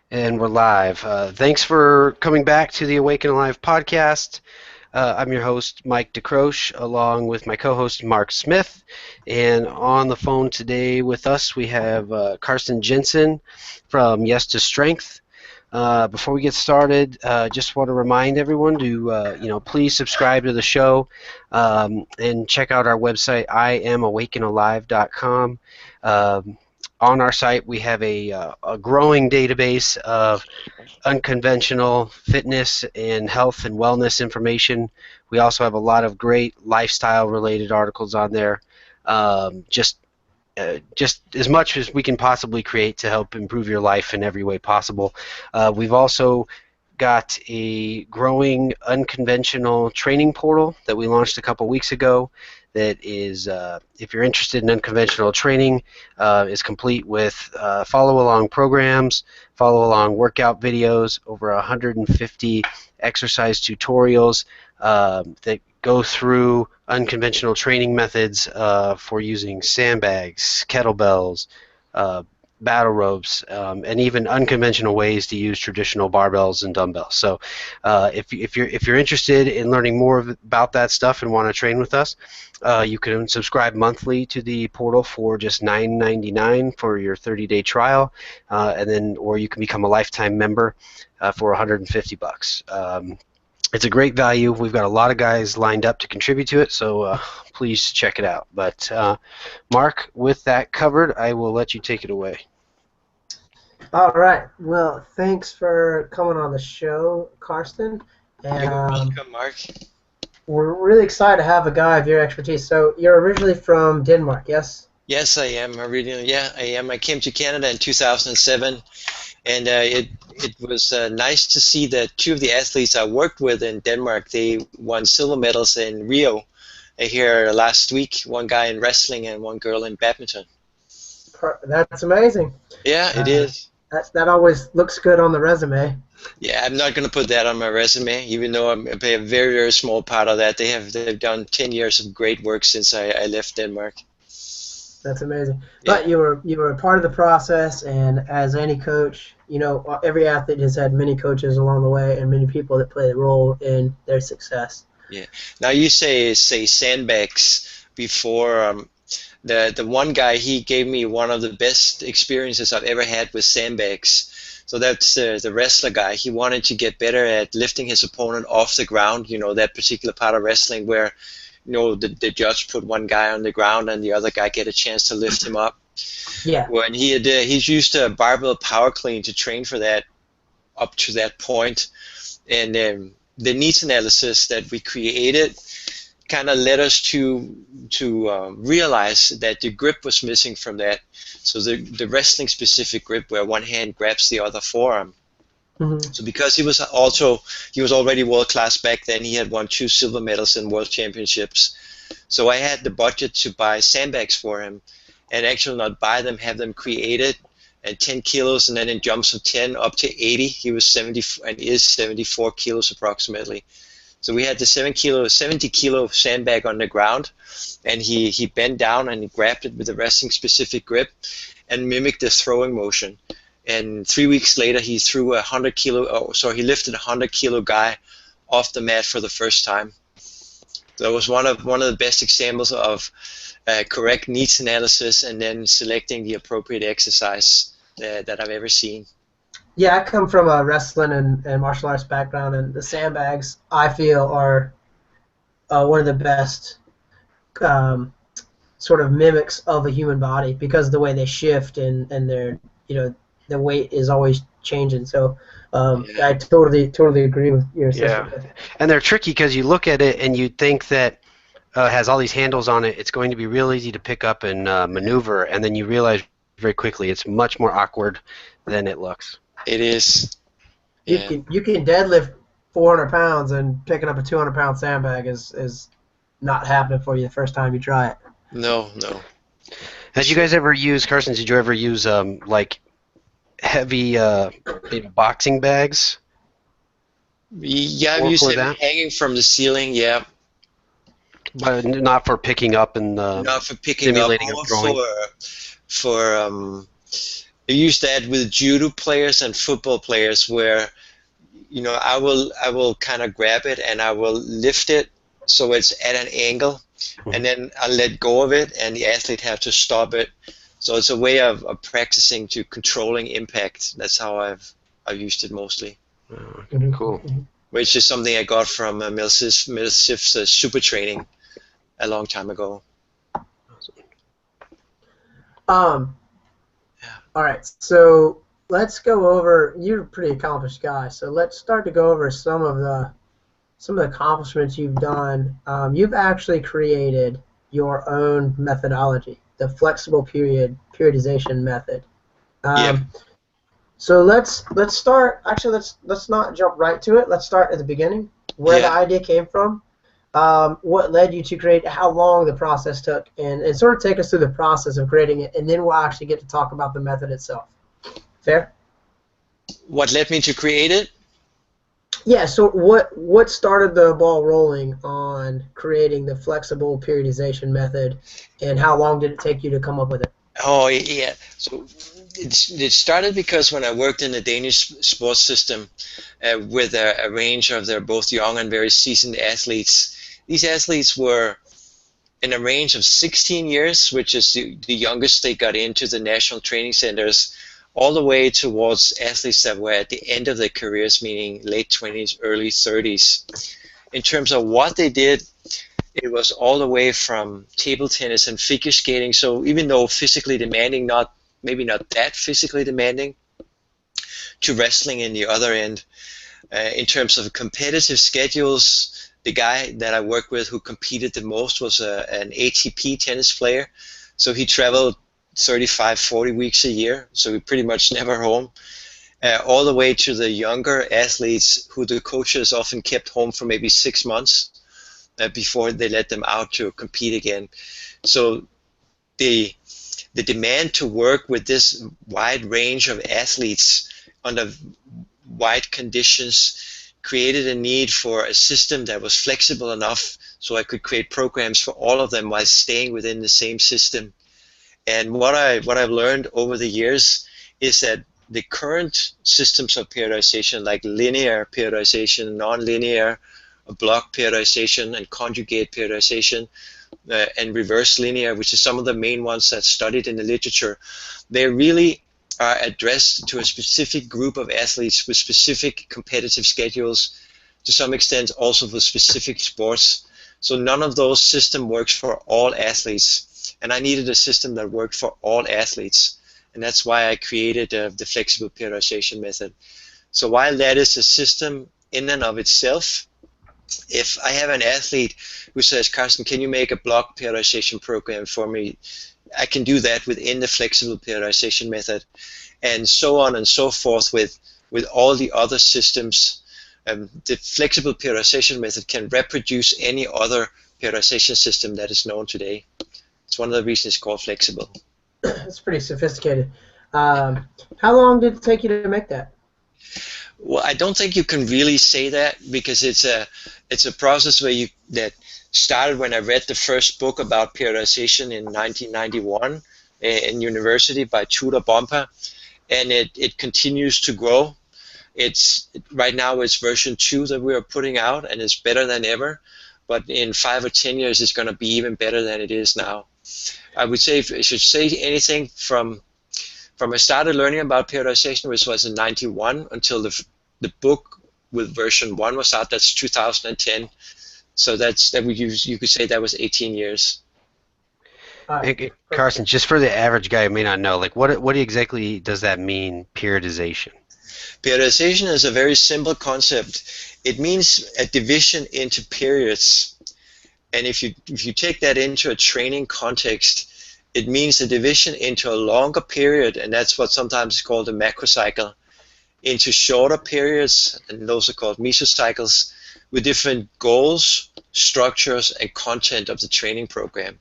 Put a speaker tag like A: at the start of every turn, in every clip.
A: And we're live. Thanks for coming back to the Awaken Alive podcast. I'm your host, Mike DeCroche, along with my co-host, Mark Smith. And on the phone today with us, we have Karsten Jensen from Yes to Strength. Before we get started, just want to remind everyone to, please subscribe to the show and check out our website, IamAwakenAlive.com. On our site, we have a growing database of unconventional fitness and health and wellness information. We also have a lot of great lifestyle-related articles on there. Just as much as we can possibly create to help improve your life in every way possible. We've also got a growing unconventional training portal that we launched a couple weeks ago that is, if you're interested in unconventional training, is complete with follow-along programs, follow-along workout videos, over 150 exercise tutorials that go through unconventional training methods for using sandbags, kettlebells, battle ropes, and even unconventional ways to use traditional barbells and dumbbells. So if you're interested in learning more about that stuff and want to train with us, you can subscribe monthly to the portal for just $9.99 for your 30-day trial, or you can become a lifetime member for $150. It's a great value. We've got a lot of guys lined up to contribute to it, so please check it out. But Mark, with that covered, I will let you take it away.
B: All right. Well, thanks for coming on the show, Karsten. And
C: You're welcome, Mark.
B: we're really excited to have a guy of your expertise. So you're originally from Denmark, yes?
C: Yes, I am originally. Yeah, I am. I came to Canada in 2007, and it was nice to see that two of the athletes I worked with in Denmark, they won silver medals in Rio here last week. One guy in wrestling and one girl in badminton.
B: That's amazing.
C: Yeah, it is.
B: That always looks good on the resume.
C: Yeah, I'm not going to put that on my resume, even though I play a very, very small part of that. They've done 10 years of great work since I left Denmark.
B: That's amazing.
C: Yeah.
B: But you were a part of the process, and as any coach, every athlete has had many coaches along the way and many people that play a role in their success.
C: Yeah. Now you say sandbags before. The one guy, he gave me one of the best experiences I've ever had with sandbags. So that's the wrestler guy. He wanted to get better at lifting his opponent off the ground. That particular part of wrestling where the judge put one guy on the ground and the other guy get a chance to lift him up.
B: Yeah.
C: When he's used a barbell power clean to train for that up to that point, and the needs analysis that we created kind of led us to realize that the grip was missing from that. So the wrestling specific grip where one hand grabs the other forearm.
B: Mm-hmm.
C: So because he was already world class back then, he had won 2 silver medals in world championships. So I had the budget to buy sandbags for him, and actually not buy them, have them created at 10 kilos, and then in jumps of 10 up to 80, he was 70 and is 74 kilos approximately. So we had the 70 kilo sandbag on the ground, and he bent down and he grabbed it with a wrestling specific grip and mimicked the throwing motion. And 3 weeks later, he threw he lifted a 100 kilo guy off the mat for the first time. That was one of the best examples of correct needs analysis and then selecting the appropriate exercise that I've ever seen.
B: Yeah, I come from a wrestling and martial arts background, and the sandbags, I feel, are one of the best sort of mimics of a human body because of the way they shift and their, the weight is always changing. So I totally agree with your assessment.
A: Yeah, and they're tricky because you look at it and you think that it has all these handles on it. It's going to be real easy to pick up and maneuver, and then you realize very quickly it's much more awkward than it looks.
C: It is.
B: Yeah. You can deadlift 400 pounds, and picking up a 200-pound sandbag is not happening for you the first time you try it.
C: No.
A: Did you guys ever use, Carson, did you ever use like heavy maybe boxing bags?
C: Yeah, I've used them hanging from the ceiling, yeah.
A: But not for picking up and
C: not for picking
A: simulating
C: up,
A: or throwing.
C: for I use that with judo players and football players, where I will kind of grab it and I will lift it so it's at an angle, and then I let go of it, and the athlete have to stop it. So it's a way of practicing to controlling impact. That's how I've used it mostly.
A: Cool.
C: Which is something I got from Milsif's super training a long time ago.
B: All right, so let's go over. You're a pretty accomplished guy, so let's start to go over some of the accomplishments you've done. You've actually created your own methodology, the flexible periodization method.
C: Yeah.
B: So let's start. Actually, let's not jump right to it. Let's start at the beginning, where the idea came from, what led you to create, how long the process took, and sort of take us through the process of creating it, and then we'll actually get to talk about the method itself. Fair?
C: What led me to create it?
B: Yeah, so what started the ball rolling on creating the flexible periodization method, and how long did it take you to come up with it?
C: Oh, yeah. So it started because when I worked in the Danish sports system with a range of their both young and very seasoned athletes. These athletes were in a range of 16 years, which is the youngest they got into the national training centers, all the way towards athletes that were at the end of their careers, meaning late 20s, early 30s. In terms of what they did, it was all the way from table tennis and figure skating, so even though physically demanding, maybe not that physically demanding, to wrestling in the other end. In terms of competitive schedules, the guy that I worked with who competed the most was an ATP tennis player. So he traveled 35, 40 weeks a year, so he pretty much never home. All the way to the younger athletes who the coaches often kept home for maybe 6 months before they let them out to compete again. So the demand to work with this wide range of athletes under wide conditions created a need for a system that was flexible enough so I could create programs for all of them while staying within the same system. And what I've learned over the years is that the current systems of periodization, like linear periodization, non-linear, block periodization, and conjugate periodization, and reverse linear, which is some of the main ones that's studied in the literature, they really are addressed to a specific group of athletes with specific competitive schedules, to some extent also for specific sports. So none of those systems works for all athletes, and I needed a system that worked for all athletes, and that's why I created the flexible periodization method. So while that is a system in and of itself, if I have an athlete who says, Karsten, can you make a block periodization program for me? I can do that within the flexible periodization method, and so on and so forth with all the other systems. The flexible periodization method can reproduce any other periodization system that is known today. It's one of the reasons it's called flexible.
B: That's pretty sophisticated. How long did it take you to make that?
C: Well, I don't think you can really say that, because it's a process that started when I read the first book about periodization in 1991 in university by Tudor Bompa, and it continues to grow. Right now it's version 2 that we are putting out, and it's better than ever. But in 5 or 10 years, it's going to be even better than it is now. I would say, if I should say anything, from I started learning about periodization, which was in 91, until the book with version 1 was out, that's 2010. So you could say that was 18 years.
A: Hey, Karsten, just for the average guy who may not know, like what exactly does that mean, periodization?
C: Periodization is a very simple concept. It means a division into periods. And if you take that into a training context, it means a division into a longer period, and that's what sometimes is called a macrocycle, into shorter periods, and those are called mesocycles, with different goals, structures, and content of the training program.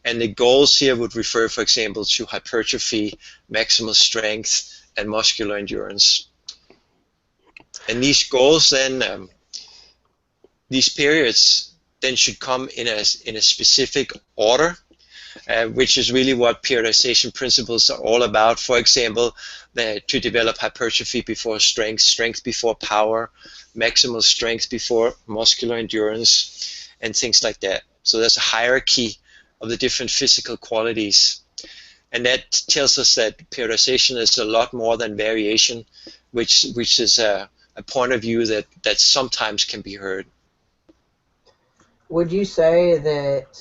C: And the goals here would refer, for example, to hypertrophy, maximal strength, and muscular endurance. And these goals then, these periods then should come in a specific order. which is really what periodization principles are all about. For example, to develop hypertrophy before strength, strength before power, maximal strength before muscular endurance, and things like that. So there's a hierarchy of the different physical qualities. And that tells us that periodization is a lot more than variation, which is a point of view that sometimes can be heard.
B: Would you say that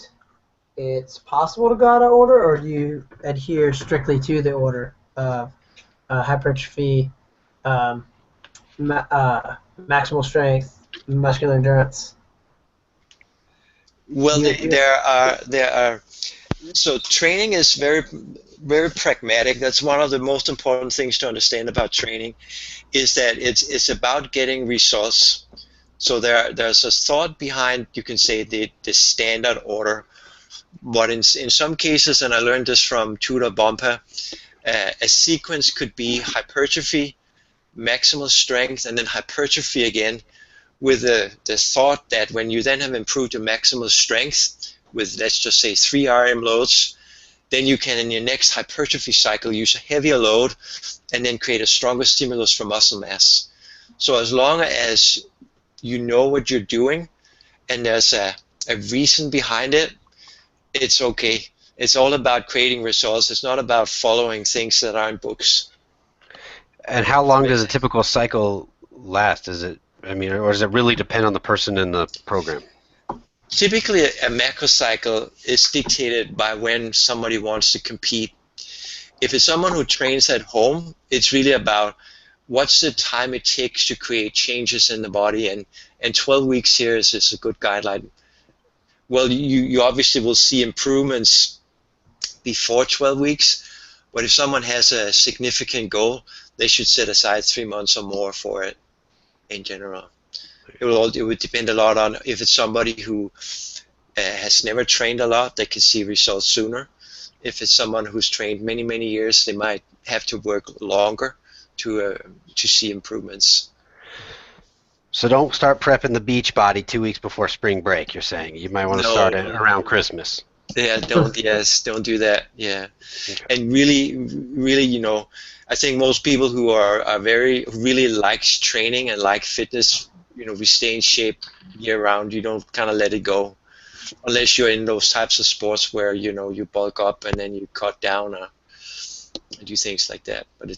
B: it's possible to go out of order, or do you adhere strictly to the order of hypertrophy, maximal strength, muscular endurance?
C: Well, there are. So training is very pragmatic. That's one of the most important things to understand about training, is that it's about getting results. So there's a thought behind, you can say, the standard order. But in some cases, and I learned this from Tudor Bompa, a sequence could be hypertrophy, maximal strength, and then hypertrophy again, with the thought that when you then have improved your maximal strength with, let's just say, 3 RM loads, then you can in your next hypertrophy cycle use a heavier load and then create a stronger stimulus for muscle mass. So as long as you know what you're doing and there's a reason behind it, it's okay. It's all about creating results. It's not about following things that are in books.
A: And how long does a typical cycle last? Is it, or does it really depend on the person in the program?
C: Typically, a macro cycle is dictated by when somebody wants to compete. If it's someone who trains at home, it's really about what's the time it takes to create changes in the body, and 12 weeks here is a good guideline. Well, you obviously will see improvements before 12 weeks, but if someone has a significant goal, they should set aside 3 months or more for it in general. It would depend a lot on if it's somebody who has never trained a lot, they can see results sooner. If it's someone who's trained many years, they might have to work longer to see improvements.
A: So don't start prepping the beach body 2 weeks before spring break, you're saying. You might want to start it around Christmas.
C: Yeah, don't do that. Yeah. Okay. And really, I think most people who are really likes training and like fitness, we stay in shape year round. You don't kind of let it go, unless you're in those types of sports where you bulk up and then you cut down or do things like that. But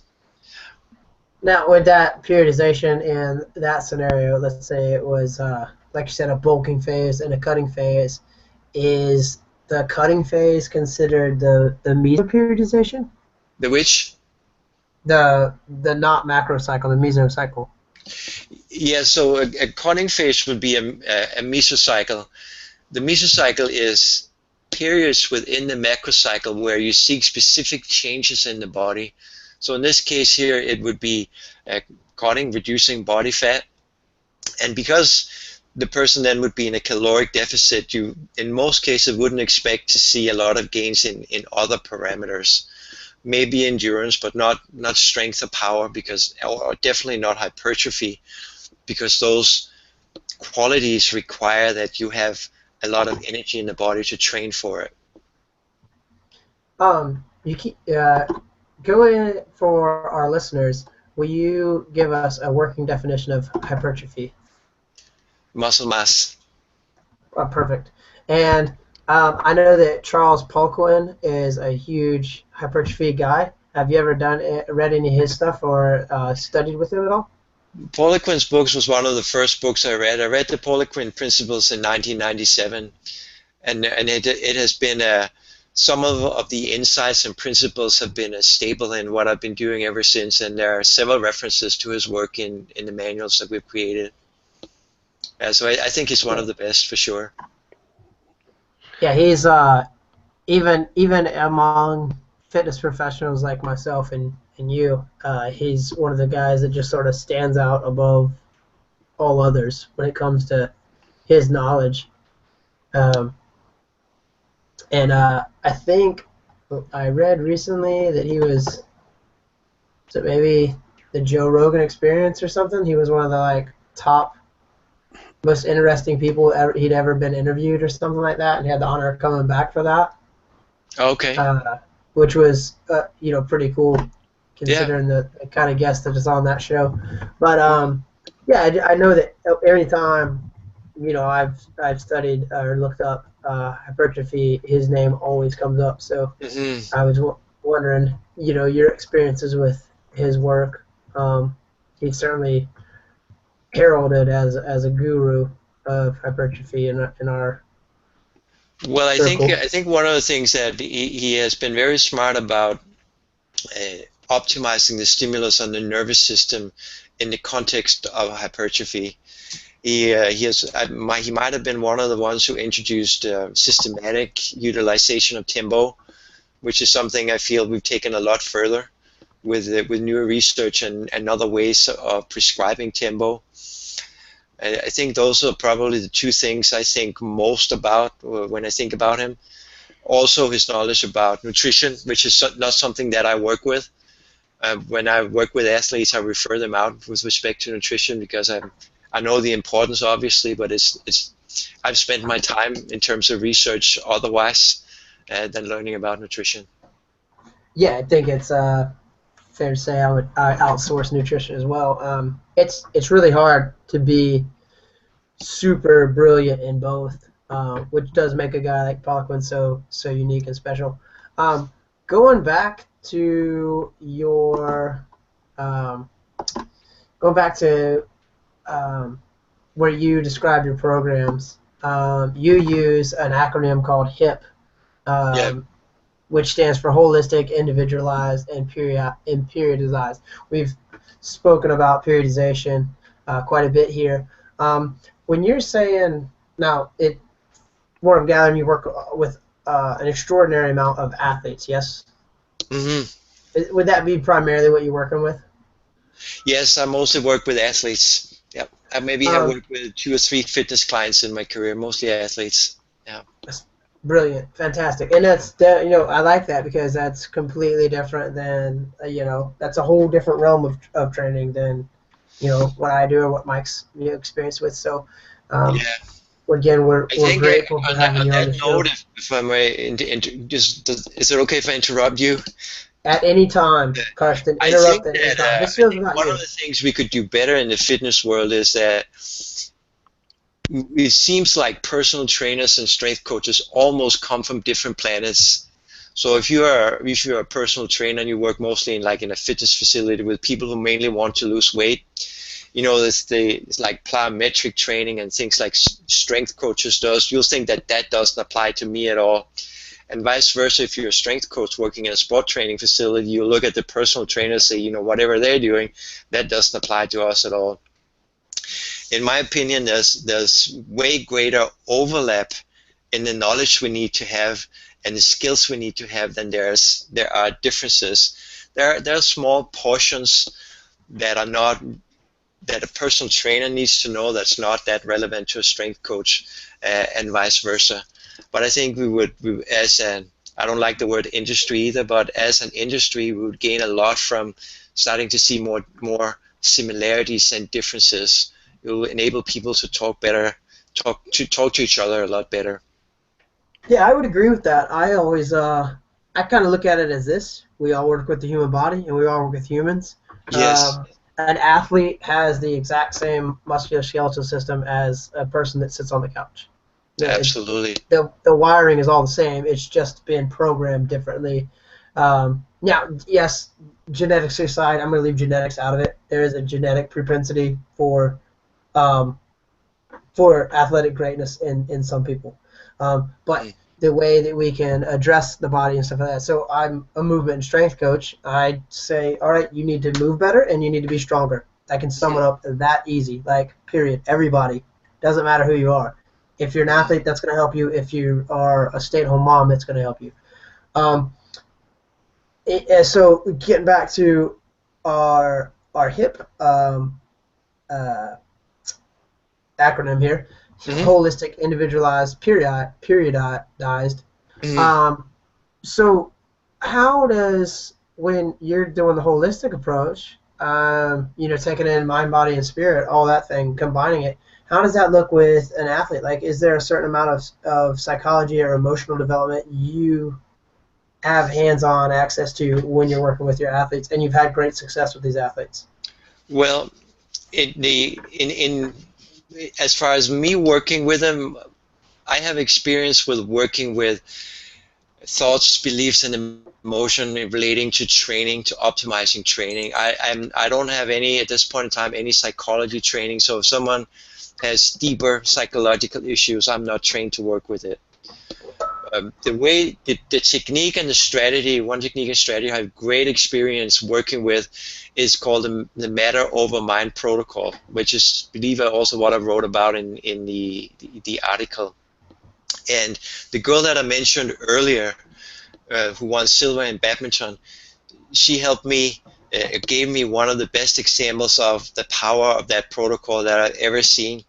B: now, with that periodization in that scenario, let's say it was, like you said, a bulking phase and a cutting phase, is the cutting phase considered the mesoperiodization?
C: The which?
B: The not macro cycle, the mesocycle.
C: Yeah, so a cutting phase would be a mesocycle. The mesocycle is periods within the macrocycle where you seek specific changes in the body. So in this case here, it would be cutting, reducing body fat. And because the person then would be in a caloric deficit, you in most cases wouldn't expect to see a lot of gains in other parameters. Maybe endurance, but not strength or power, or definitely not hypertrophy, because those qualities require that you have a lot of energy in the body to train for it.
B: You keep going for our listeners. Will you give us a working definition of hypertrophy?
C: Muscle mass.
B: Perfect. And I know that Charles Poliquin is a huge hypertrophy guy. Have you ever read any of his stuff or studied with him at all?
C: Poliquin's books was one of the first books I read. I read the Poliquin Principles in 1997, and it has been some of the insights and principles have been a staple in what I've been doing ever since, and there are several references to his work in the manuals that we've created. So I think he's one of the best for sure.
B: Yeah, he's even among fitness professionals like myself and you, he's one of the guys that just sort of stands out above all others when it comes to his knowledge. And I think I read recently that he was, so maybe the Joe Rogan Experience or something. He was one of the top most interesting people he'd ever been interviewed or something like that, and he had the honor of coming back for that.
C: Okay.
B: Which was pretty cool
C: Yeah.
B: considering the kind of guest that is on that show. But yeah, I know that every time I've studied or looked up hypertrophy, his name always comes up. So
C: Hmm.
B: I was wondering, your experiences with his work. He's certainly heralded as a guru of hypertrophy in our
C: Well,
B: circle.
C: I think one of the things that he has been very smart about optimizing the stimulus on the nervous system in the context of hypertrophy. He might have been one of the ones who introduced systematic utilization of tempo, which is something I feel we've taken a lot further with newer research and other ways of prescribing tempo. I think those are probably the two things I think most about when I think about him. Also, his knowledge about nutrition, which is not something that I work with. When I work with athletes, I refer them out with respect to nutrition because I know the importance, obviously, but I've spent my time in terms of research otherwise than learning about nutrition.
B: Yeah, I think it's fair to say I outsource nutrition as well. It's really hard to be super brilliant in both, which does make a guy like Poliquin so unique and special. Going back to your um, going back to where you describe your programs, you use an acronym called HIP,
C: Yeah.
B: um, which stands for holistic, individualized, and periodized. We've spoken about periodization quite a bit here. When you're saying now, what I'm gathering, you work with an extraordinary amount of athletes. Yes,
C: Hmm.
B: would that be primarily what you're working with?
C: Yes, I mostly work with athletes. Yeah. I maybe have
B: Um,
C: worked with 2 or 3 fitness clients in my career, mostly athletes. Yeah.
B: that's brilliant, fantastic, and I like that because that's completely different than that's a whole different realm of training than what I do or what Mike's experienced with. So, um,
C: Yeah.
B: again,
C: I
B: we're
C: think
B: grateful for having
C: on
B: you on
C: that
B: the
C: note,
B: show
C: if I may, is it okay if I interrupt you?
B: at any time, Karsten.
C: I think
B: Interrupt at any
C: that
B: time. This
C: I
B: show's
C: think
B: about
C: one of
B: you.
C: the things we could do better in the fitness world is that it seems like personal trainers and strength coaches almost come from different planets. So if you're a personal trainer and you work mostly in a fitness facility with people who mainly want to lose weight, it's like plyometric training and things like strength coaches does. You'll think that that doesn't apply to me at all. And vice versa, if you're a strength coach working in a sport training facility, you look at the personal trainer and say, whatever they're doing, that doesn't apply to us at all. In my opinion, there's way greater overlap in the knowledge we need to have and the skills we need to have than there are differences. There are small portions that are not that a personal trainer needs to know that's not that relevant to a strength coach, and vice versa. But I think I don't like the word industry either, but as an industry, we would gain a lot from starting to see more similarities and differences. It will enable people to talk better, talk to each other a lot better.
B: Yeah, I would agree with that. I kind of look at it as this: we all work with the human body, and we all work with humans.
C: Yes,
B: An athlete has the exact same musculoskeletal system as a person that sits on the couch.
C: absolutely.
B: The wiring is all the same. It's just been programmed differently. Now, yes, genetics aside, I'm going to leave genetics out of it. There is a genetic propensity um, for athletic greatness in some people. But
C: Mm.
B: the way that we can address the body and stuff like that. So I'm a movement and strength coach. I say, all right, you need to move better and you need to be stronger. I can sum it up that easy, like period. Everybody, doesn't matter who you are. If you're an athlete, that's going to help you. If you are a stay-at-home mom, that's going to help you. Um, so getting back to our HIP uh, acronym here,
C: Mm-hmm.
B: holistic, individualized, periodized.
C: Mm-hmm.
B: Um, so how does, when you're doing the holistic approach, taking in mind, body, and spirit, all that thing, combining it, how does that look with an athlete? Like, is there a certain amount of psychology or emotional development you have hands-on access to when you're working with your athletes, and you've had great success with these athletes?
C: Well, as far as me working with them, I have experience with working with thoughts, beliefs, and emotion relating to training, to optimizing training. I don't have any at this point in time any psychology training. So if someone has deeper psychological issues, I'm not trained to work with it. The technique and the strategy, one technique and strategy I have great experience working with is called the matter over mind protocol, which is, I believe, also what I wrote about in the article. And the girl that I mentioned earlier, who won silver in badminton, she helped me, gave me one of the best examples of the power of that protocol that I've ever seen.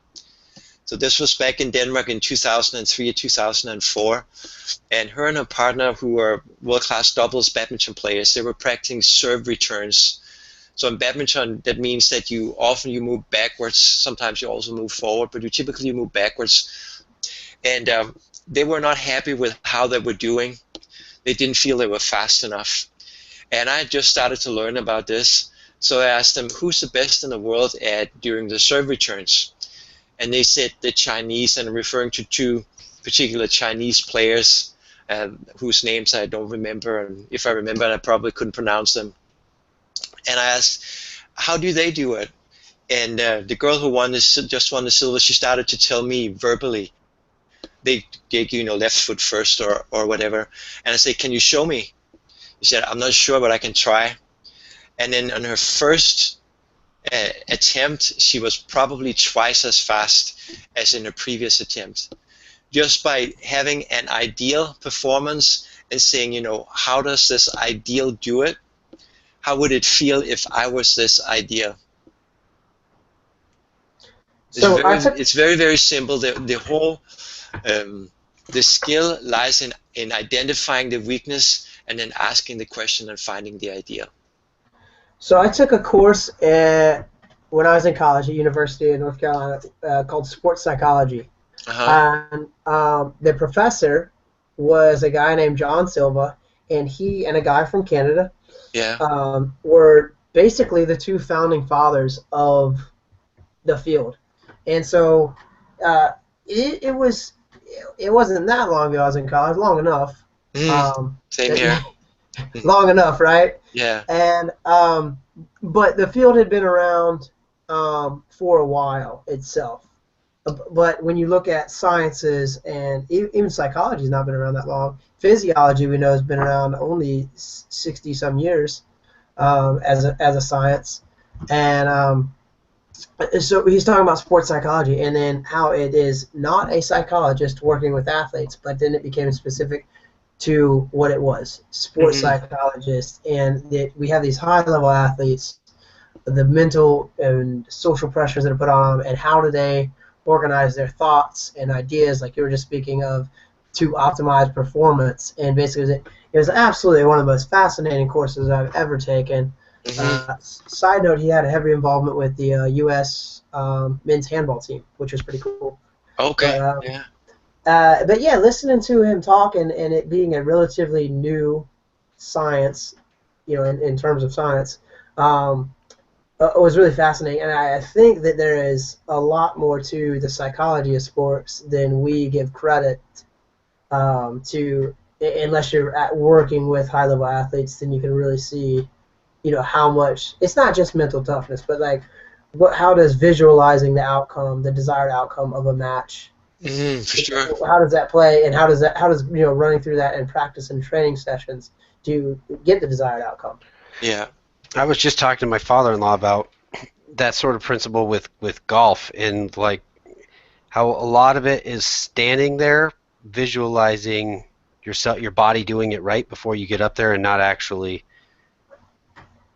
C: So this was back in Denmark in 2003 or 2004, and her and her partner, who were world-class doubles badminton players, they were practicing serve returns. So in badminton, that means that you move backwards. Sometimes you also move forward, but you typically move backwards. And they were not happy with how they were doing. They didn't feel they were fast enough. And I just started to learn about this. So I asked them, who's the best in the world at doing the serve returns? And they said the Chinese, and referring to two particular Chinese players whose names I don't remember, and if I remember, I probably couldn't pronounce them. And I asked, how do they do it? And the girl who just won the silver, she started to tell me verbally. They left foot first or whatever. And I said, can you show me? She said, I'm not sure, but I can try. And then on her first attempt, she was probably twice as fast as in her previous attempt. Just by having an ideal performance and saying, how does this ideal do it? How would it feel if I was this ideal? It's very, very simple. The whole the skill lies in identifying the weakness and then asking the question and finding the ideal.
B: So I took a course when I was in college at University of North Carolina called sports psychology. And the professor was a guy named John Silva, and he and a guy from Canada were basically the two founding fathers of the field. And so it wasn't that long ago I was in college, long enough.
C: Same here.
B: Long enough, right?
C: Yeah.
B: And but the field had been around for a while itself. But when you look at sciences, and even psychology has not been around that long. Physiology, we know, has been around only 60-some years as a science. And so he's talking about sports psychology, and then how it is not a psychologist working with athletes, but then it became specific to what it was, sports psychologists, and that we have these high-level athletes, the mental and social pressures that are put on them, and how do they organize their thoughts and ideas, like you were just speaking of, to optimize performance. And basically it was absolutely one of the most fascinating courses I've ever taken. Side note, he had a heavy involvement with the U.S. Men's handball team, which was pretty cool.
C: Okay.
B: But yeah, listening to him talk and it being a relatively new science, in terms of science, was really fascinating. And I think that there is a lot more to the psychology of sports than we give credit to. Unless you're working with high-level athletes, then you can really see, how much. It's not just mental toughness, but like, how does visualizing the outcome, the desired outcome of a match,
C: for sure.
B: How does that play, and how does running through that in practice and training sessions to get the desired outcome?
C: Yeah.
A: I was just talking to my father-in-law about that sort of principle with golf, and like how a lot of it is standing there visualizing your body doing it right before you get up there, and not actually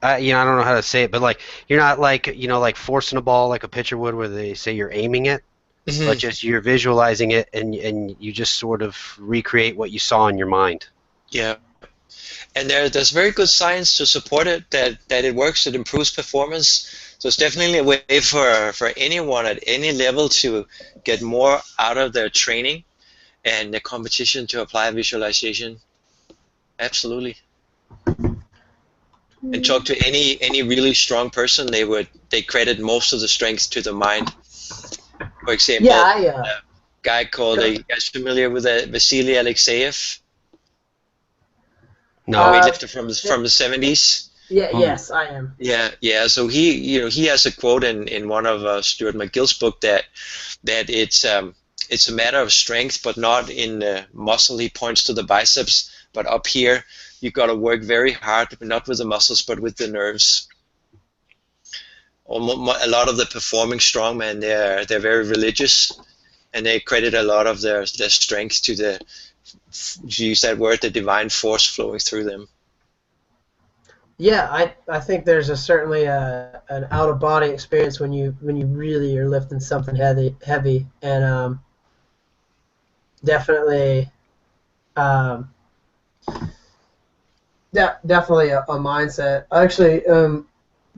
A: I don't know how to say it, but like you're not like forcing a ball like a pitcher would, where they say you're aiming it, but just you're visualizing it, and you just sort of recreate what you saw in your mind.
C: Yeah. And there's very good science to support it, that it works, it improves performance. So it's definitely a way for anyone at any level to get more out of their training and the competition to apply visualization. absolutely. And talk to any really strong person, they credit most of the strength to the mind. For example,
B: Yeah,
C: a guy called, are you guys familiar with Vasily Alexeyev, a
A: No.
B: uh,
C: weightlifter from the 70s?
B: yeah,
A: Hmm.
B: yes, I am.
C: Yeah. So he has a quote in one of Stuart McGill's book that it's a matter of strength, but not in the muscle. He points to the biceps, but up here you got to work very hard, not with the muscles, but with the nerves. A lot of the performing strongmen, they're very religious, and they credit a lot of their strength to to use that word, the divine force flowing through them.
B: Yeah, I think there's certainly an out of body experience when you really are lifting something heavy, and definitely um, definitely a mindset. I actually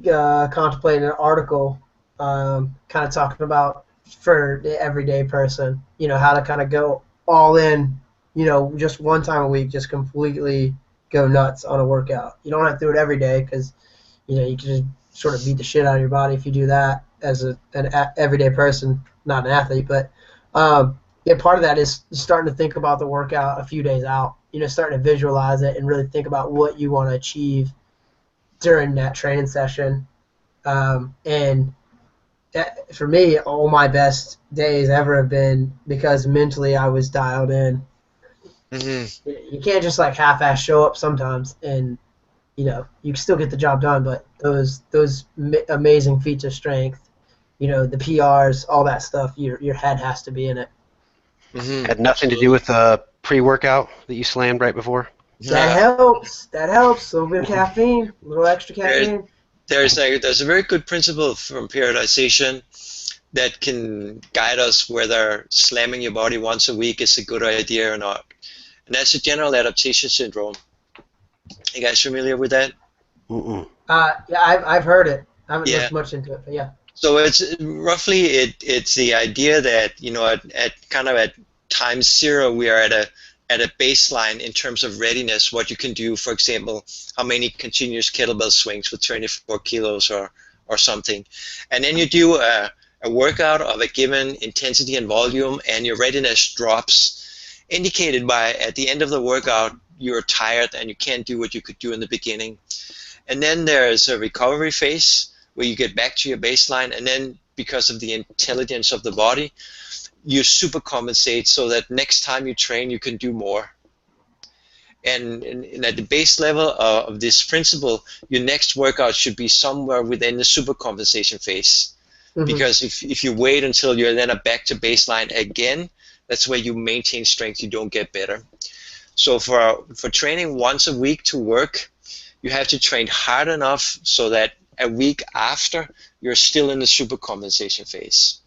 B: contemplating an article kind of talking about for the everyday person, how to kind of go all in, just one time a week, just completely go nuts on a workout. You don't have to do it every day because you can just sort of beat the shit out of your body if you do that as an everyday person, not an athlete. But yeah, part of that is starting to think about the workout a few days out. Starting to visualize it and really think about what you want to achieve during that training session. And for me, all my best days ever have been because mentally I was dialed in.
C: Hmm.
B: You can't just like half-ass show up sometimes, and you can still get the job done. But those amazing feats of strength, the PRs, all that stuff, your head has to be in it.
C: Hmm.
A: Had nothing to do
C: Absolutely.
A: with the pre-workout that you slammed right before?
B: That
C: Yeah.
B: helps. That helps. A little bit of caffeine, a little extra
C: There,
B: caffeine.
C: there's a very good principle from periodization that can guide us whether slamming your body once a week is a good idea or not. And that's a general adaptation syndrome. You guys familiar with that?
A: Mm-mm.
B: Yeah, I've heard it. I haven't
C: Yeah.
B: looked much into it, but yeah.
C: So it's roughly it's the idea that at kind of at time zero we are at a baseline in terms of readiness, what you can do, for example, how many continuous kettlebell swings with 24 kilos or something. And then you do a workout of a given intensity and volume, and your readiness drops, indicated by at the end of the workout you're tired and you can't do what you could do in the beginning. And then there's a recovery phase where you get back to your baseline, and then because of the intelligence of the body, you super compensate so that next time you train, you can do more. And at the base level of this principle, your next workout should be somewhere within the super compensation phase.
B: Hmm.
C: Because if you wait until you're then back to baseline again, that's where you maintain strength, you don't get better. So for training once a week to work, you have to train hard enough so that a week after you're still in the super compensation phase.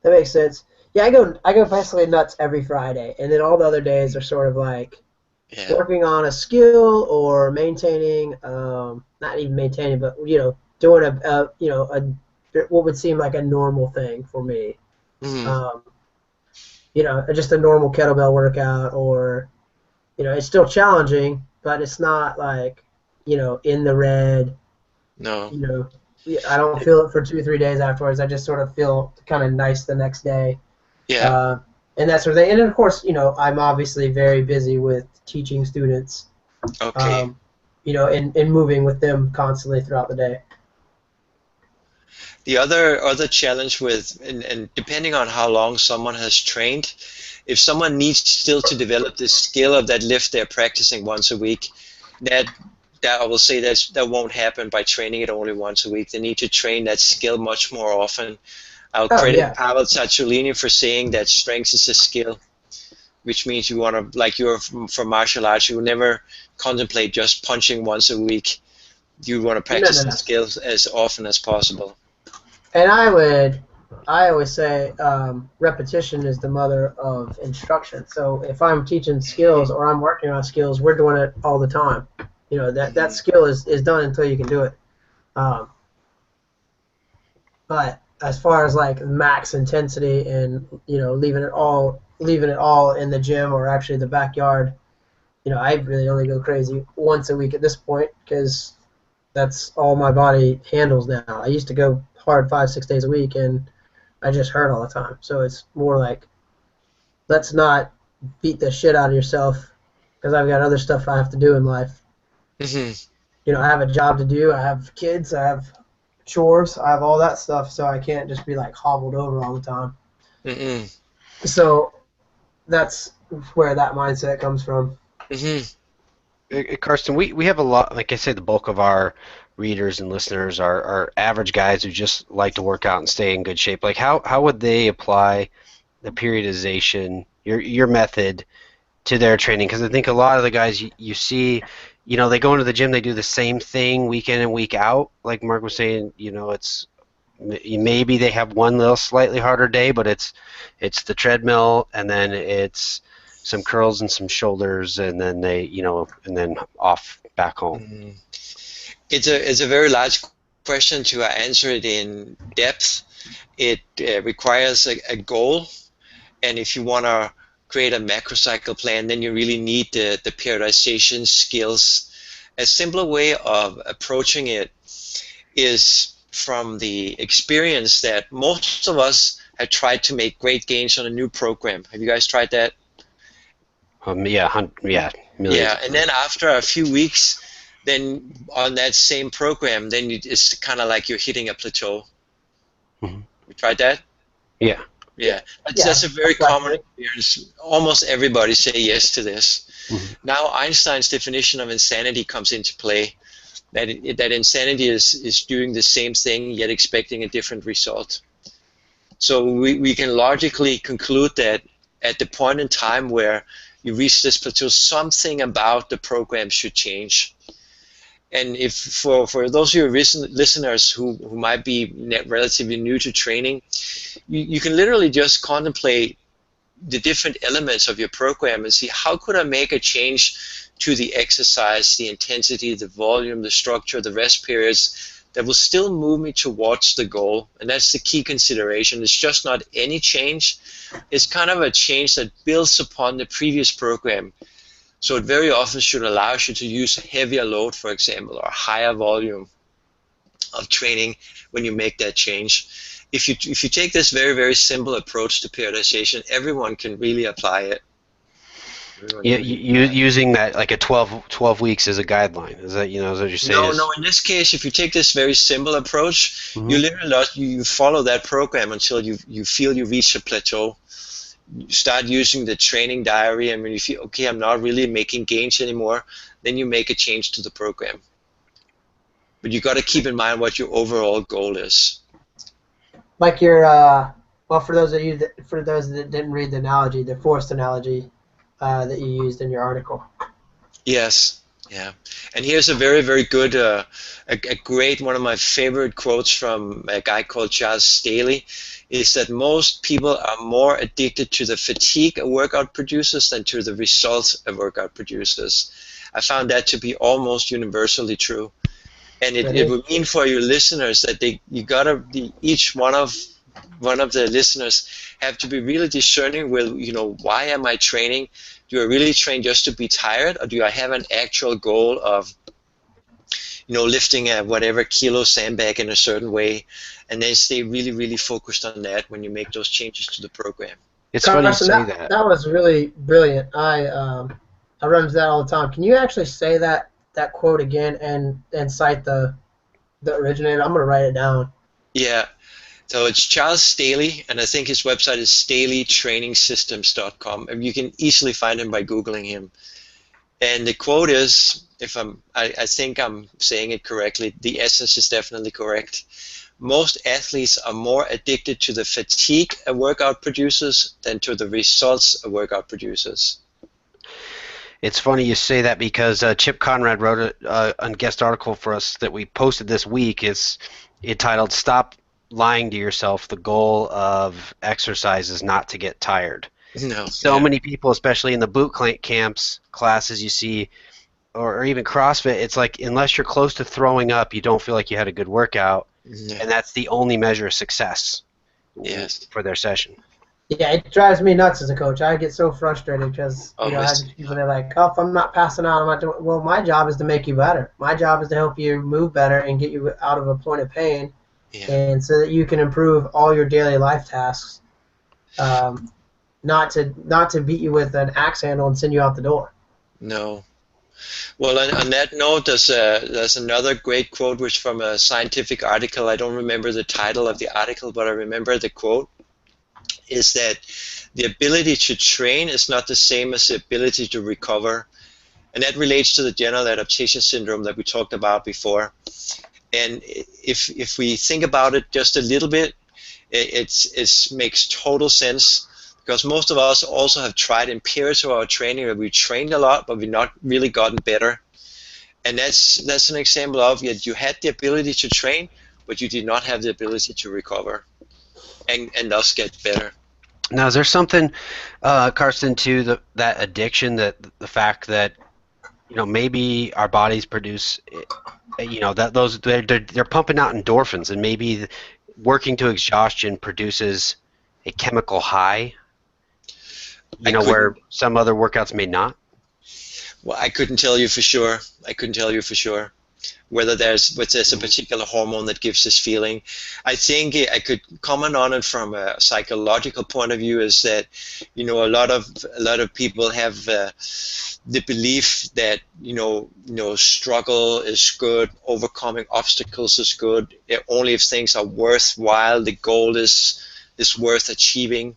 B: That makes sense. Yeah, I go basically nuts every Friday, and then all the other days are sort of like
C: Yeah.
B: working on a skill or maintaining, not even maintaining, but doing what would seem like a normal thing for me.
C: Mm-hmm.
B: Um, just a normal kettlebell workout, or it's still challenging, but it's not like in the red.
C: No.
B: You know, I don't feel it for 2 or 3 days afterwards. I just sort of feel kind of nice the next day.
C: Yeah.
B: Uh, and that sort of thing. And then, of course, I'm obviously very busy with teaching students,
C: Okay.
B: and moving with them constantly throughout the day.
C: The other challenge with and depending on how long someone has trained, if someone needs still to develop this skill of that lift they're practicing once a week, that that I will say that won't happen by training it only once a week. They need to train that skill much more often. I'll
B: Oh,
C: credit
B: yeah.
C: Pavel Tsatsouline for saying that strength is a skill, which means you want to, like you're from martial arts, you will never contemplate just punching once a week. You want to
B: No, no,
C: practice the
B: no.
C: skills as often as possible.
B: And I always say repetition is the mother of instruction. So if I'm teaching skills or I'm working on skills, we're doing it all the time. That
C: Mm-hmm.
B: skill is done until you can do it. Um, But as far as like max intensity and leaving it all in the gym or actually the backyard, I really only go crazy once a week at this point because that's all my body handles now. I used to go hard 5, 6 days a week, and I just hurt all the time. So it's more like, let's not beat the shit out of yourself because I've got other stuff I have to do in life.
C: Hmm.
B: I have a job to do. I have kids. I have chores. I have all that stuff. So I can't just be like hobbled over all the time.
C: Hmm.
B: So that's where that mindset comes from.
C: Hmm.
A: Karsten, we have a lot, like I said, the bulk of our readers and listeners are average guys who just like to work out and stay in good shape. Like how would they apply the periodization, your method, to their training? Because I think a lot of the guys you see, they go into the gym, they do the same thing week in and week out. Like Mark was saying, it's maybe they have one little slightly harder day, but it's the treadmill, and then it's some curls and some shoulders, and then and then off back home.
C: Hmm. It's a very large question to answer it in depth. It requires a goal, and if you want to create a macrocycle plan, then you really need the periodization skills. A simpler way of approaching it is from the experience that most of us have tried to make great gains on a new program. Have you guys tried that?
A: Yeah, millions.
C: Yeah, and then after a few weeks, then on that same program, then it's kind of like you're hitting a plateau.
A: Hmm.
C: You tried that?
A: Yeah.
C: Yeah,
B: Yeah,
C: that's a very
B: that's
C: common
B: right.
C: experience. Almost everybody say yes to this.
A: Hmm.
C: Now Einstein's definition of insanity comes into play. That insanity is doing the same thing yet expecting a different result. So we can logically conclude that at the point in time where you reach this plateau, something about the program should change. And if for those of your listeners who might be relatively new to training, you can literally just contemplate the different elements of your program and see how could I make a change to the exercise, the intensity, the volume, the structure, the rest periods that will still move me towards the goal. And that's the key consideration. It's just not any change. It's kind of a change that builds upon the previous program. So it very often should allow you to use a heavier load, for example, or a higher volume of training when you make that change. If you take this very, very simple approach to periodization, everyone can really apply it.
A: Yeah, using that like a 12 weeks as a guideline. Is that is what you're saying?
C: No. In this case, if you take this very simple approach,
A: Mhm.
C: you literally you follow that program until you feel you reach a plateau. You start using the training diary, and when you feel okay, I'm not really making gains anymore, then you make a change to the program. But you got to keep in mind what your overall goal is.
B: Like your well, for those that didn't read the analogy, the forced analogy that you used in your article.
C: Yes, yeah. And here's a very, very good, a great, one of my favorite quotes from a guy called Charles Staley is that most people are more addicted to the fatigue a workout produces than to the results a workout produces. I found that to be almost universally true. And it would mean for your listeners that each one of the listeners have to be really discerning with, why am I training? Do I really train just to be tired, or do I have an actual goal of, lifting a whatever kilo sandbag in a certain way, and then stay really, really focused on that when you make those changes to the program.
A: It's funny you
B: Carson,
A: say that.
B: that was really brilliant. I run into that all the time. Can you actually say that quote again and cite the originator? I'm gonna write it down.
C: Yeah. So it's Charles Staley, and I think his website is staleytrainingsystems.com. And you can easily find him by Googling him. And the quote is, I think I'm saying it correctly, the essence is definitely correct. Most athletes are more addicted to the fatigue a workout produces than to the results a workout produces.
A: It's funny you say that because Chip Conrad wrote a guest article for us that we posted this week. It's entitled "Stop Lying to Yourself. The Goal of Exercise is Not to Get Tired."
C: No.
A: So many people, especially in the boot camps, classes you see, or even CrossFit, it's like unless you're close to throwing up, you don't feel like you had a good workout,
C: Yeah.
A: and that's the only measure of success
C: Yes.
A: for their session.
B: Yeah, it drives me nuts as a coach. I get so frustrated because
C: Oh,
B: I have these people that are like, oh, if I'm not passing out, I'm not doing. Well, my job is to make you better. My job is to help you move better and get you out of a point of pain,
C: yeah.
B: and so that you can improve all your daily life tasks. Not to beat you with an axe handle and send you out the door.
C: No. Well, on that note, there's another great quote, which from a scientific article. I don't remember the title of the article, but I remember the quote is that the ability to train is not the same as the ability to recover. And that relates to the general adaptation syndrome that we talked about before. And if we think about it just a little bit, it makes total sense, because most of us also have tried in periods of our training where we trained a lot, but we've not really gotten better. And that's an example of you had the ability to train, but you did not have the ability to recover and thus get better.
A: Now, is there something, Karsten, to that addiction, that the fact that maybe our bodies produce, that they're pumping out endorphins, and maybe working to exhaustion produces a chemical high,
C: I
A: where
C: couldn't
A: some other workouts may not?
C: well, I couldn't tell you for sure. I couldn't tell you for sure whether there's a particular hormone that gives this feeling. I think I could comment on it from a psychological point of view, is that a lot of people have the belief that struggle is good, overcoming obstacles is good. Only if things are worthwhile, the goal is worth achieving.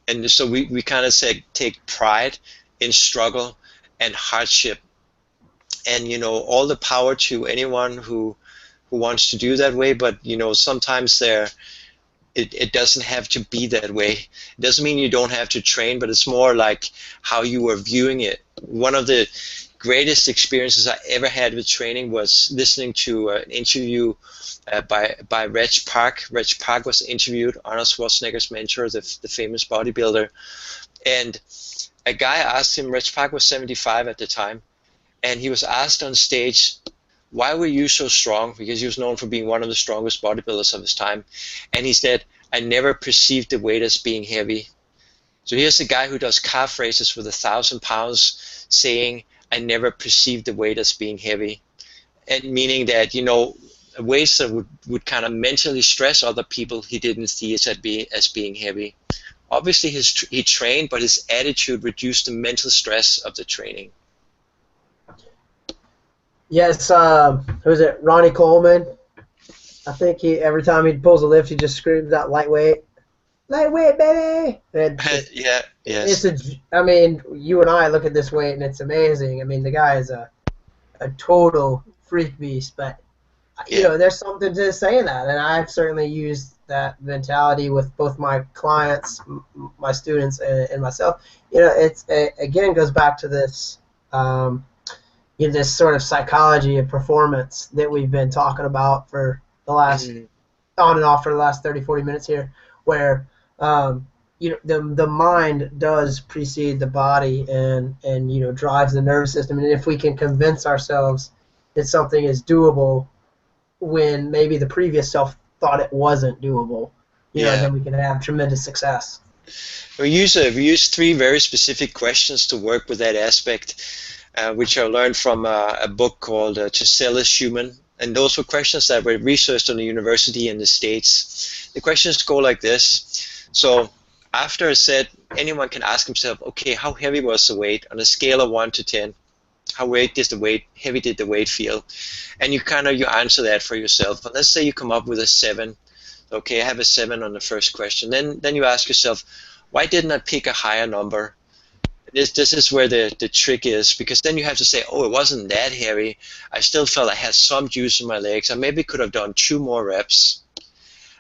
C: And so we kind of take pride in struggle and hardship. And all the power to anyone who wants to do that way, but sometimes it doesn't have to be that way. It doesn't mean you don't have to train, but it's more like how you are viewing it. One of the greatest experiences I ever had with training was listening to an interview by Reg Park. Reg Park was interviewed, Arnold Schwarzenegger's mentor, the famous bodybuilder. And a guy asked him, Reg Park was 75 at the time, and he was asked on stage, why were you so strong? Because he was known for being one of the strongest bodybuilders of his time. And he said, I never perceived the weight as being heavy. So here's a guy who does calf raises with 1,000 pounds saying, I never perceived the weight as being heavy. And meaning that, weights that would kind of mentally stress other people, he didn't see it as being heavy. Obviously, he trained, but his attitude reduced the mental stress of the training.
B: Yes, who is it? Ronnie Coleman. I think every time he pulls a lift, he just screams out lightweight, lightweight, baby.
C: Yeah, yes.
B: I mean, you and I look at this weight and it's amazing. I mean, the guy is a total freak beast, but there's something to saying that, and I've certainly used that mentality with both my clients, my students, and myself. Again goes back to this. This sort of psychology of performance that we've been talking about for the last on and off for the last 30, 40 minutes here, where the mind does precede the body and drives the nervous system. And if we can convince ourselves that something is doable when maybe the previous self thought it wasn't doable, then we can have tremendous success.
C: We use 3 very specific questions to work with that aspect. Which I learned from a book called To Sell is Human. And those were questions that were researched on a university in the States. The questions go like this. So after I said, anyone can ask himself, okay, how heavy was the weight on a scale of 1 to 10? How heavy did the weight feel? And you answer that for yourself. But let's say you come up with a 7. Okay, I have a 7 on the first question. Then you ask yourself, why didn't I pick a higher number? This is where the trick is, because then you have to say, oh, it wasn't that heavy. I still felt I had some juice in my legs. I maybe could have done 2 more reps.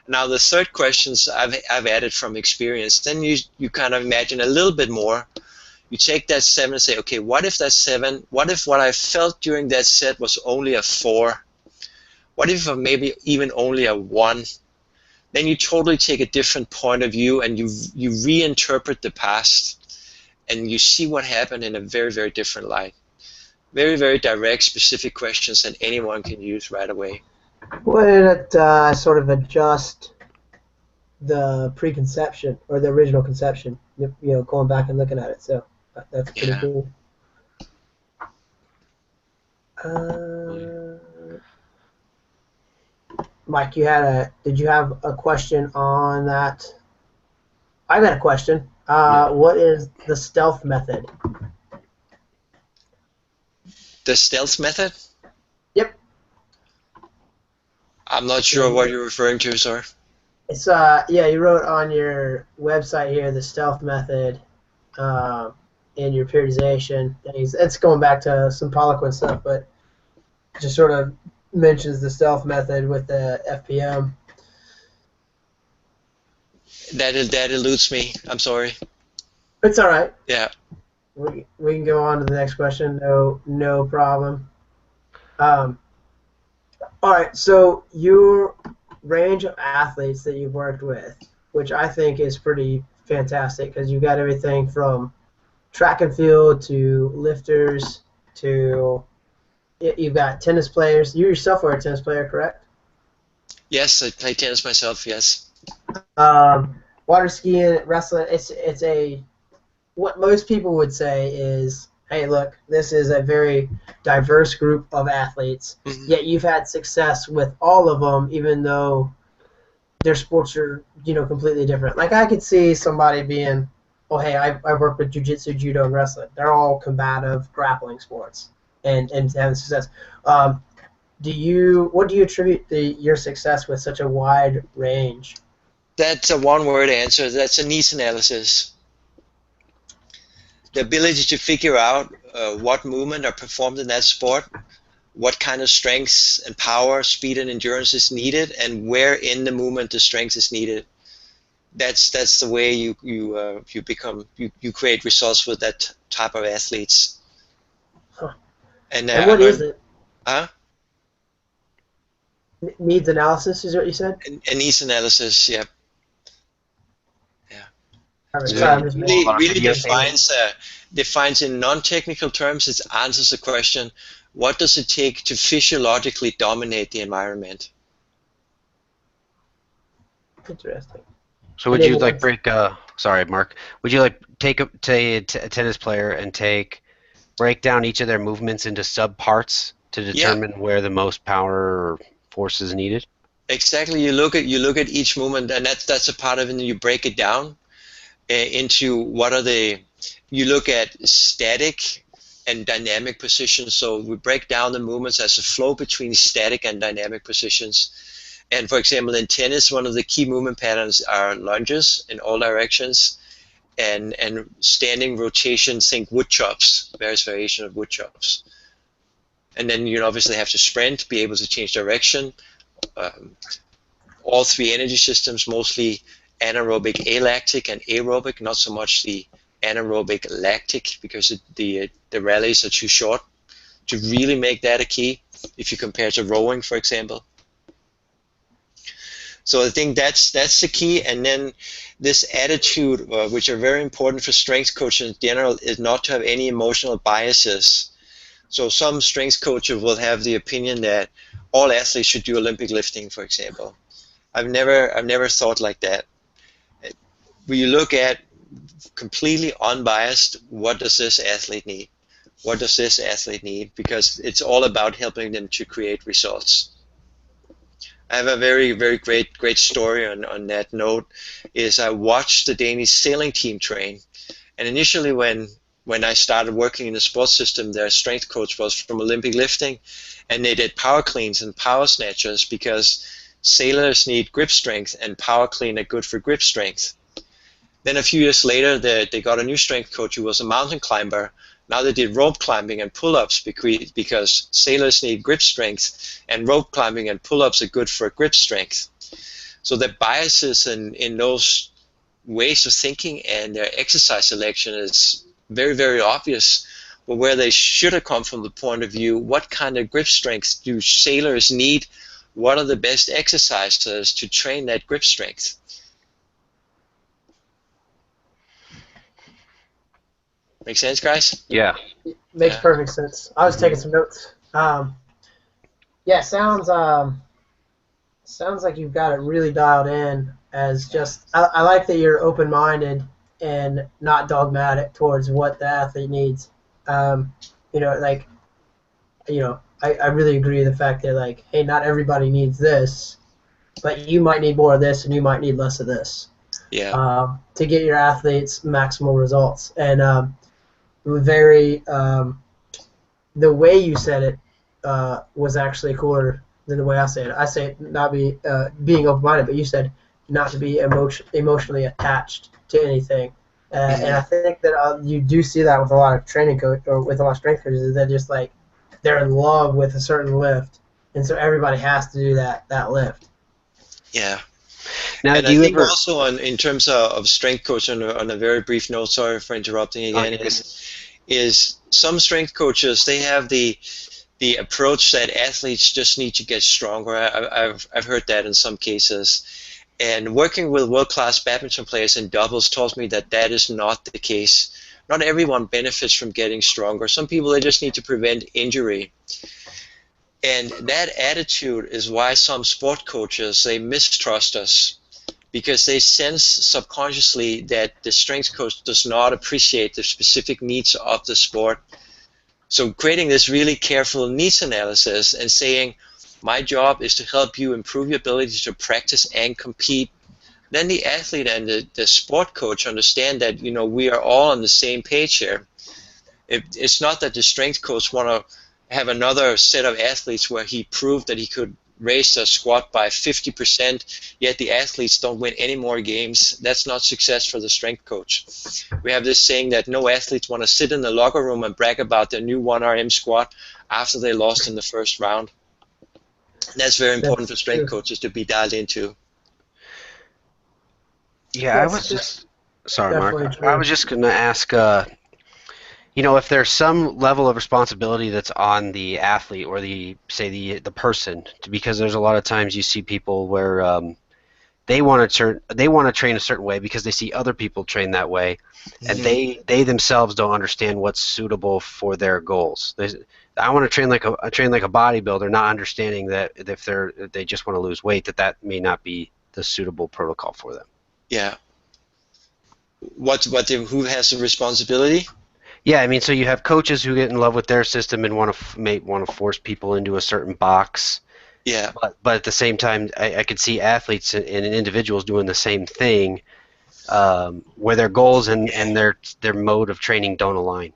C: Now the third questions I've added from experience. Then you kind of imagine a little bit more. You take that 7 and say, okay, what if what I felt during that set was only a 4? What if maybe even only a 1? Then you totally take a different point of view and you reinterpret the past. And you see what happened in a very, very different light. Very, very direct, specific questions that anyone can use right away.
B: Would it sort of adjust the preconception or the original conception. Going back and looking at it. So that's pretty cool. Mike, did you have a question on that? I got a question. What is the stealth method?
C: The stealth method?
B: Yep.
C: I'm not sure what you're referring to, sir.
B: It's you wrote on your website here the stealth method, in your periodization. It's going back to some Poliquin stuff, but just sort of mentions the stealth method with the FPM.
C: That eludes me. I'm sorry.
B: It's all right.
C: Yeah.
B: We can go on to the next question. No problem. All right. So your range of athletes that you've worked with, which I think is pretty fantastic, because you've got everything from track and field to lifters to you've got tennis players. You yourself are a tennis player, correct?
C: Yes, I play tennis myself. Yes.
B: Water skiing, wrestling. It's what most people would say is, hey, look, this is a very diverse group of athletes. Mm-hmm. Yet you've had success with all of them, even though their sports are completely different. Like I could see somebody being, oh, hey, I work with jiu-jitsu, judo, and wrestling. They're all combative grappling sports, and having success. What do you attribute your success with such a wide range?
C: That's a one-word answer. That's a needs analysis. The ability to figure out what movement are performed in that sport, what kind of strength and power, speed and endurance is needed, and where in the movement the strength is needed. That's the way you create results with that type of athletes.
B: Huh. And what is it?
C: Huh?
B: Needs analysis is what you said?
C: A needs analysis, yeah.
B: So
C: really defines in non-technical terms. It answers the question: what does it take to physiologically dominate the environment?
B: Interesting.
A: So would you like break? Sorry, Mark. Would you like take a tennis player and break down each of their movements into sub parts to determine where the most power or force is needed?
C: Exactly. You look at each movement, and that's a part of it. And you break it down into what are you look at static and dynamic positions. So we break down the movements as a flow between static and dynamic positions. And for example, in tennis, one of the key movement patterns are lunges in all directions and standing rotation, think wood chops, various variation of wood chops. And then you obviously have to sprint, be able to change direction. All three energy systems, mostly anaerobic alactic and aerobic, not so much the anaerobic lactic, because the rallies are too short to really make that a key if you compare to rowing, for example. So I think that's the key. And then this attitude, which are very important for strength coaching in general, is not to have any emotional biases. So some strength coaches will have the opinion that all athletes should do Olympic lifting, for example. I've never thought like that. When you look at completely unbiased, what does this athlete need? What does this athlete need? Because it's all about helping them to create results. I have a very, very great story on that note. Is I watched the Danish sailing team train, and initially when I started working in the sports system, their strength coach was from Olympic lifting, and they did power cleans and power snatches because sailors need grip strength, and power clean are good for grip strength. Then a few years later, they got a new strength coach who was a mountain climber. Now they did rope climbing and pull-ups because sailors need grip strength, and rope climbing and pull-ups are good for grip strength. So the biases in those ways of thinking and their exercise selection is very, very obvious. But where they should have come from the point of view, what kind of grip strength do sailors need? What are the best exercises to train that grip strength? Make sense, guys?
A: Yeah.
B: Makes perfect sense. I was taking some notes. Sounds Sounds like you've got it really dialed in. As just, I like that you're open-minded and not dogmatic towards what the athlete needs. You know, like, I really agree with the fact that, like, hey, not everybody needs this, but you might need more of this and you might need less of this.
C: Yeah.
B: To get your athletes maximal results. And very, the way you said it was actually cooler than the way I say it. I say it not being open-minded, but you said not to be emotionally attached to anything. And I think that you do see that with a lot of training coach or with a lot of strength coaches, is that just like they're in love with a certain lift, and so everybody has to do that lift.
C: Yeah.
A: Now,
C: And
A: do
C: I
A: you
C: think
A: ever?
C: also in terms of strength coach, on a very brief note, sorry for interrupting again, is some strength coaches, they have the approach that athletes just need to get stronger. I've heard that in some cases. And working with world-class badminton players in doubles tells me that that is not the case. Not everyone benefits from getting stronger. Some people, they just need to prevent injury. And that attitude is why some sport coaches, they mistrust us, because they sense subconsciously that the strength coach does not appreciate the specific needs of the sport. So creating this really careful needs analysis and saying, my job is to help you improve your ability to practice and compete, then the athlete and the sport coach understand that, we are all on the same page here. It's not that the strength coach want to have another set of athletes where he proved that he could raise a squat by 50%, yet the athletes don't win any more games. That's not success for the strength coach. We have this saying that no athletes want to sit in the locker room and brag about their new 1RM squat after they lost in the first round. That's very important for strength coaches to be dialed into.
A: Yeah, I was just sorry, Mark.
B: Definitely
A: I
B: true.
A: was just going to ask. If there's some level of responsibility that's on the athlete or the person, because there's a lot of times you see people where they want to train a certain way because they see other people train that way, and they themselves don't understand what's suitable for their goals. I want to train like a bodybuilder, not understanding that if they just want to lose weight, that may not be the suitable protocol for them.
C: Yeah. Who has the responsibility?
A: Yeah, I mean, so you have coaches who get in love with their system and want to force people into a certain box.
C: Yeah.
A: But at the same time, I could see athletes and individuals doing the same thing, where their goals and their mode of training don't align.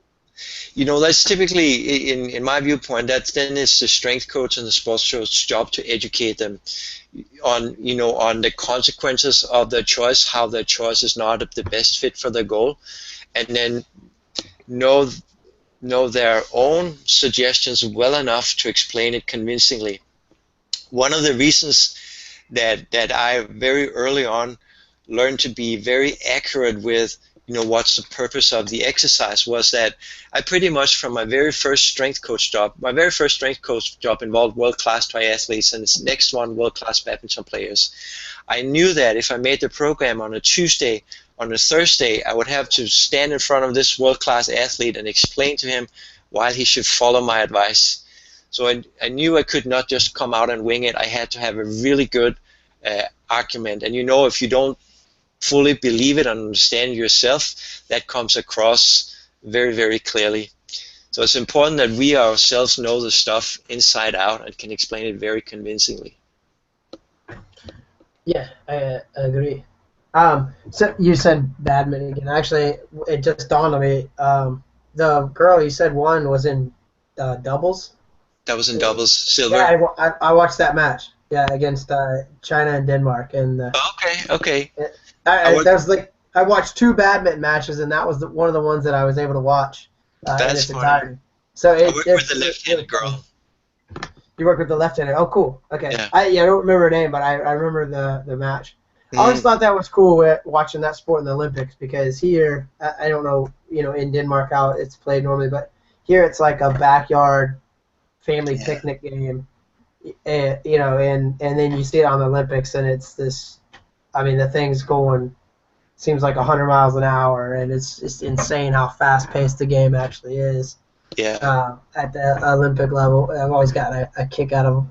C: That's typically, in my viewpoint, then it's the strength coach and the sports coach's job to educate them on the consequences of their choice, how their choice is not the best fit for their goal, and then know their own suggestions well enough to explain it convincingly. One of the reasons that I very early on learned to be very accurate with what's the purpose of the exercise was that I pretty much, from my very first strength coach job involved world-class triathletes, and this next one world-class badminton players. I knew that if I made the program on a Tuesday, on a Thursday, I would have to stand in front of this world-class athlete and explain to him why he should follow my advice. So I knew I could not just come out and wing it. I had to have a really good argument. And if you don't fully believe it and understand yourself, that comes across very, very clearly. So it's important that we ourselves know the stuff inside out and can explain it very convincingly.
B: Yeah, I agree. So you said badminton again. Actually, it just dawned on me. The girl you said won was in doubles.
C: That was in doubles, silver.
B: Yeah, I watched that match. Yeah, against China and Denmark. And
C: Okay.
B: I watched two badminton matches, and that was one of the ones that I was able to watch in its entirety. So
C: I worked with the left-handed girl.
B: You work with the left-handed. Oh, cool. Okay.
C: Yeah.
B: I don't remember her name, but I remember the match. I always thought that was cool watching that sport in the Olympics, because here, I don't know, in Denmark how it's played normally, but here it's like a backyard family picnic game, and then you see it on the Olympics, and it's this, the thing's going, seems like 100 miles an hour, and it's just insane how fast-paced the game actually is.
C: Yeah.
B: At the Olympic level, I've always gotten a kick out of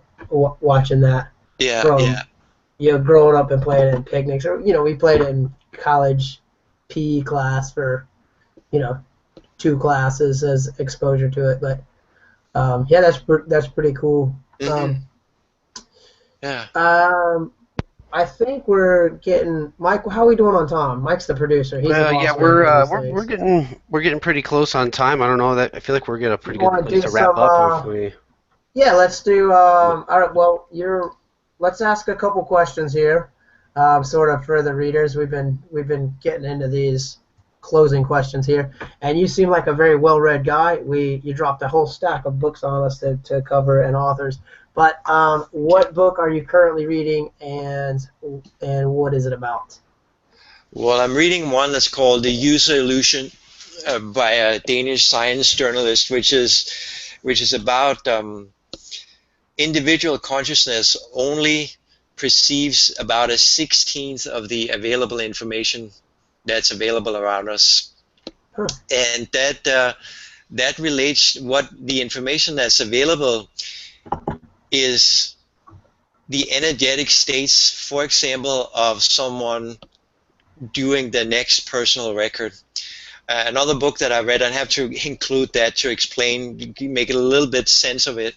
B: watching that.
C: Yeah.
B: growing up and playing it in picnics, or we played it in college PE class for 2 classes as exposure to it. But yeah, that's pretty cool.
C: Mm-hmm. Yeah.
B: I think we're getting Mike. How are we doing on time? Mike's the producer. He's the boss.
A: Yeah, we're getting pretty close on time. I don't know that I feel like we're getting a pretty good place to wrap up.
B: Yeah, let's do. All right. Well, let's ask a couple questions here, sort of for the readers. We've been getting into these closing questions here, and you seem like a very well-read guy. You dropped a whole stack of books on us to cover and authors. But what book are you currently reading, and what is it about?
C: Well, I'm reading one that's called The User Illusion by a Danish science journalist, which is about individual consciousness only perceives about a 16th of the available information that's available around us.
B: Huh.
C: And that relates, what the information that's available is the energetic states, for example, of someone doing the next personal record. Another book that I read, I have to include that to explain, make it a little bit sense of it,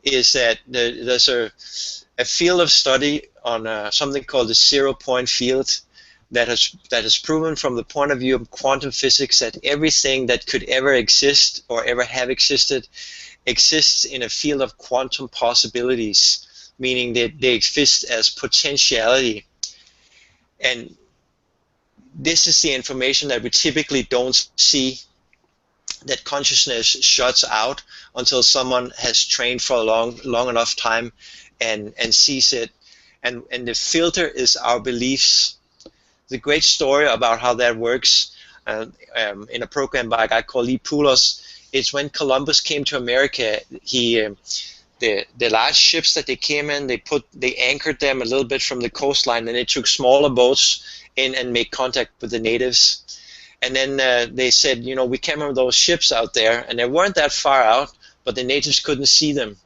C: is that there's a field of study on something called the 0-point field that has proven from the point of view of quantum physics that everything that could ever exist or ever have existed exists in a field of quantum possibilities, meaning that they exist as potentiality. And this is the information that we typically don't see, that consciousness shuts out until someone has trained for a long enough time and sees it. And the filter is our beliefs. The great story about how that works in a program by a guy called Lee Poulos, it's when Columbus came to America, the large ships that they came in, they anchored them a little bit from the coastline, and they took smaller boats in and made contact with the natives. And then they said, we came on those ships out there, and they weren't that far out, but the natives couldn't see them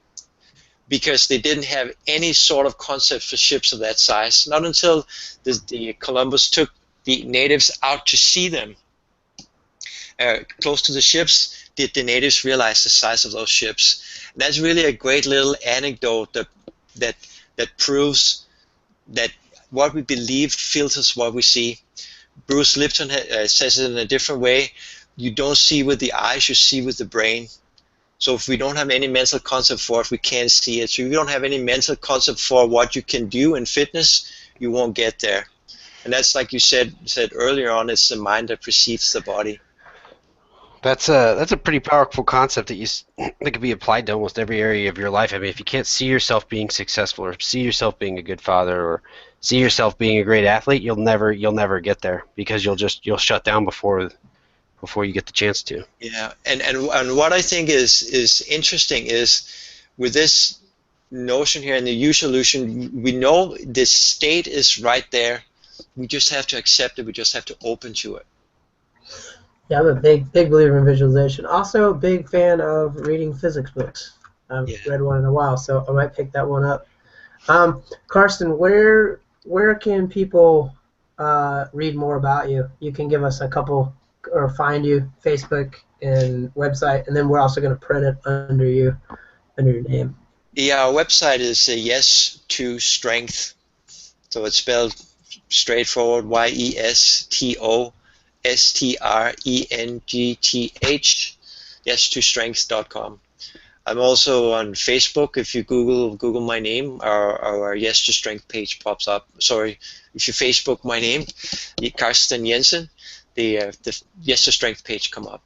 C: because they didn't have any sort of concept for ships of that size. Not until the Columbus took the natives out to see them close to the ships did the natives realize the size of those ships. And that's really a great little anecdote that proves that what we believe filters what we see. Bruce Lipton says it in a different way. You don't see with the eyes, you see with the brain. So if we don't have any mental concept for it, we can't see it. So if you don't have any mental concept for what you can do in fitness, you won't get there. And that's like you said earlier on, it's the mind that perceives the body.
A: That's a pretty powerful concept that could be applied to almost every area of your life. I mean, if you can't see yourself being successful, or see yourself being a good father, or see yourself being a great athlete, you'll never get there, because you'll shut down before you get the chance to.
C: Yeah, and what I think is interesting is with this notion here in the user illusion, we know this state is right there. We just have to accept it. We just have to open to it.
B: Yeah, I'm a big believer in visualization. Also, a big fan of reading physics books. I've read one in a while, so I might pick that one up. Karsten, where can people read more about you? You can give us a couple, or find you, Facebook and website, and then we're also going to print it under your name.
C: Yeah, our website is Yes to Strength. So it's spelled straightforward, YESTOSTRENGTH, yes2strength.com. I'm also on Facebook. If you Google my name, our Yes to Strength page pops up. Sorry, if you Facebook my name, Karsten Jensen, the Yes to Strength page come up.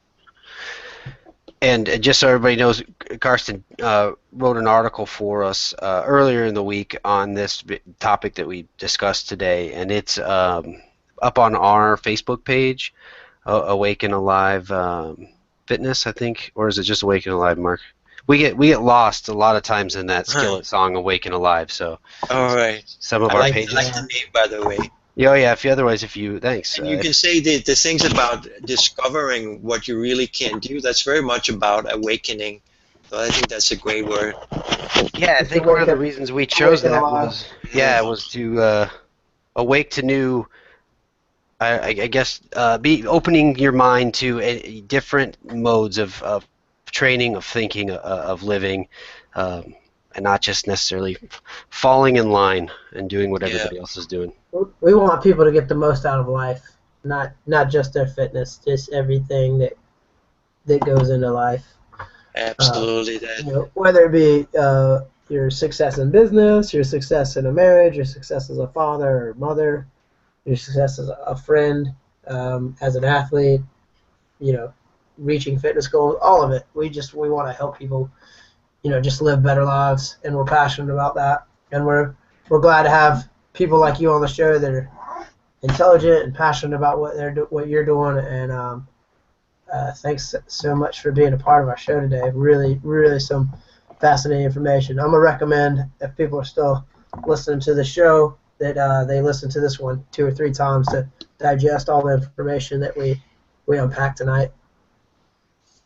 A: And just so everybody knows, Karsten wrote an article for us earlier in the week on this topic that we discussed today, and it's up on our Facebook page, Awaken Alive Fitness, I think, or is it just Awaken Alive, Mark? We get lost a lot of times in that Skillet song, Awaken Alive. So,
C: all right.
A: Some of our pages.
C: I like the name, by the way.
A: Yeah. Thanks.
C: And you can say the things about discovering what you really can do. That's very much about awakening. So I think that's a great word.
A: Yeah, I think one of the reasons we chose that was to awake to new. I guess be opening your mind to different modes of training, of thinking, of living, and not just necessarily falling in line and doing what everybody else is doing.
B: We want people to get the most out of life, not just their fitness, just everything that goes into life.
C: Absolutely,
B: whether it be your success in business, your success in a marriage, your success as a father or mother, your success as a friend, as an athlete, reaching fitness goals, all of it. We want to help people, just live better lives, and we're passionate about that. And we're glad to have people like you on the show that are intelligent and passionate about what you're doing. And thanks so much for being a part of our show today. Really, really some fascinating information. I'm gonna recommend, if people are still listening to the show, that they listen to this one 2 or 3 times to digest all the information that we unpacked tonight.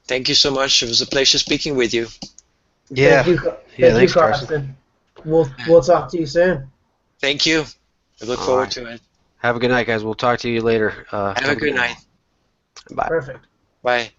C: Thank you so much. It was a pleasure speaking with you.
A: Yeah.
B: Thank you, Karsten. We'll talk to you soon.
C: Thank you. I look forward to it.
A: Have a good night, guys. We'll talk to you later.
C: Have a good night.
A: Bye.
B: Perfect.
C: Bye.